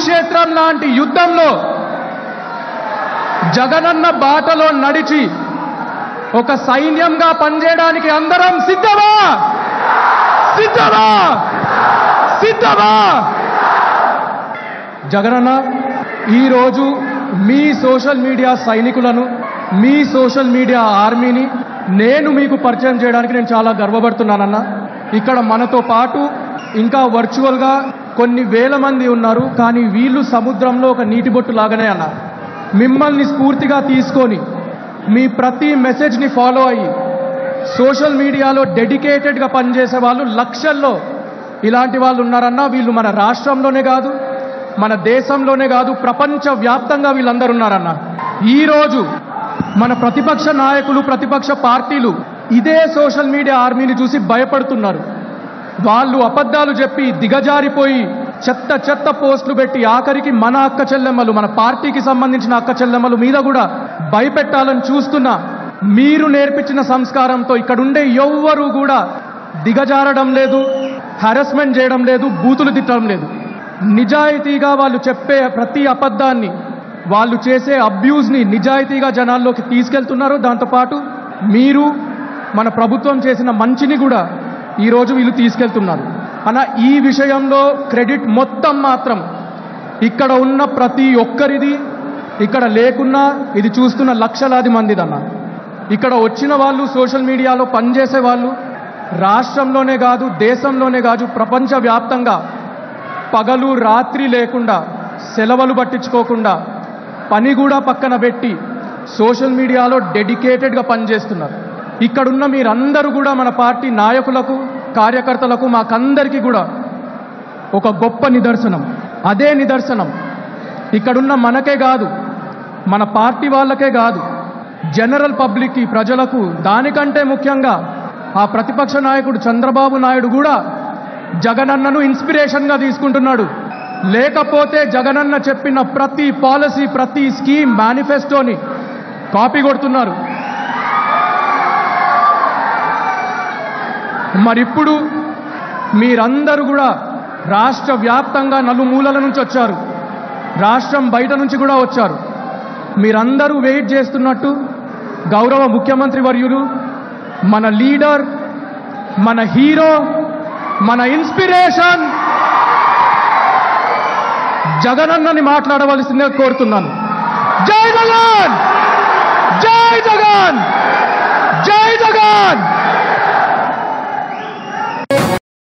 కురుక్షేత్రం లాంటి యుద్ధంలో జగనన్న బాటలో నడిచి ఒక సైన్యంగా పనిచేయడానికి అందరం సిద్ధమా? సిద్ధమా? సిద్ధమా? జగనన్న, ఈరోజు మీ సోషల్ మీడియా సైనికులను, మీ సోషల్ మీడియా ఆర్మీని నేను మీకు పరిచయం చేయడానికి నేను చాలా గర్వపడుతున్నానన్నా. ఇక్కడ మనతో పాటు ఇంకా వర్చువల్గా కొన్ని వేల మంది ఉన్నారు, కానీ వీళ్ళు సముద్రంలో ఒక నీటి బొట్టు లాగానే అన్న. మిమ్మల్ని స్ఫూర్తిగా తీసుకొని మీ ప్రతి మెసేజ్ని ఫాలో అయ్యి సోషల్ మీడియాలో డెడికేటెడ్గా పనిచేసే వాళ్ళు లక్షల్లో ఇలాంటి వాళ్ళు ఉన్నారన్నా. వీళ్ళు మన రాష్ట్రంలోనే కాదు, మన దేశంలోనే కాదు, ప్రపంచవ్యాప్తంగా వీళ్ళందరూ ఉన్నారన్న. ఈరోజు మన ప్రతిపక్ష నాయకులు, ప్రతిపక్ష పార్టీలు ఇదే సోషల్ మీడియా ఆర్మీని చూసి భయపడుతున్నారు. వాళ్ళు అబద్ధాలు చెప్పి దిగజారిపోయి చెత్త చెత్త పోస్టులు పెట్టి ఆఖరికి మన అక్క చెల్లెమ్మలు, మన పార్టీకి సంబంధించిన అక్క చెల్లెమ్మలు మీద కూడా భయపెట్టాలని చూస్తున్నా. మీరు నేర్పించిన సంస్కారంతో ఇక్కడుండే ఎవ్వరూ కూడా దిగజారడం లేదు, హెరాస్మెంట్ చేయడం లేదు, బూతులు తిట్టడం లేదు. నిజాయితీగా వాళ్ళు చెప్పే ప్రతి అబద్ధాన్ని, వాళ్ళు చేసే అబ్యూజ్ని నిజాయితీగా జనాల్లోకి తీసుకెళ్తున్నారు. దాంతోపాటు మీరు మన ప్రభుత్వం చేసిన మంచిని కూడా ఈరోజు వీళ్ళు తీసుకెళ్తున్నారు అన్న. ఈ విషయంలో క్రెడిట్ మొత్తం మాత్రం ఇక్కడ ఉన్న ప్రతి ఒక్కరిది, ఇక్కడ లేకున్నా ఇది చూస్తున్న లక్షలాది మందిదన్న. ఇక్కడ వచ్చిన వాళ్ళు, సోషల్ మీడియాలో పనిచేసే వాళ్ళు రాష్ట్రంలోనే కాదు, దేశంలోనే కాదు, ప్రపంచవ్యాప్తంగా పగలు రాత్రి లేకుండా, సెలవులు పట్టించుకోకుండా, పని కూడా పక్కన పెట్టి సోషల్ మీడియాలో డెడికేటెడ్గా పనిచేస్తున్నారు. ఇక్కడున్న మీరందరూ కూడా మన పార్టీ నాయకులకు, కార్యకర్తలకు, మాకందరికీ కూడా ఒక గొప్ప నిదర్శనం. అదే నిదర్శనం ఇక్కడున్న మనకే కాదు, మన పార్టీ వాళ్ళకే కాదు, జనరల్ పబ్లిక్కి, ప్రజలకు, దానికంటే ముఖ్యంగా ఆ ప్రతిపక్ష నాయకుడు చంద్రబాబు నాయుడు కూడా జగనన్నను ఇన్స్పిరేషన్గా తీసుకుంటున్నాడు. లేకపోతే జగనన్న చెప్పిన ప్రతి పాలసీ, ప్రతి స్కీమ్, మేనిఫెస్టోని కాపీ కొడుతున్నారు. మరిప్పుడు మీరందరూ కూడా రాష్ట్ర వ్యాప్తంగా నలుమూలల నుంచి వచ్చారు, రాష్ట్రం బయట నుంచి కూడా వచ్చారు. మీరందరూ వెయిట్ చేస్తున్నట్టు గౌరవ ముఖ్యమంత్రి వర్యులు, మన లీడర్, మన హీరో, మన ఇన్స్పిరేషన్ జగనన్నని మాట్లాడవలసిందే కోరుతున్నాను. జై జగన్, జై జగన్, జై జగన్.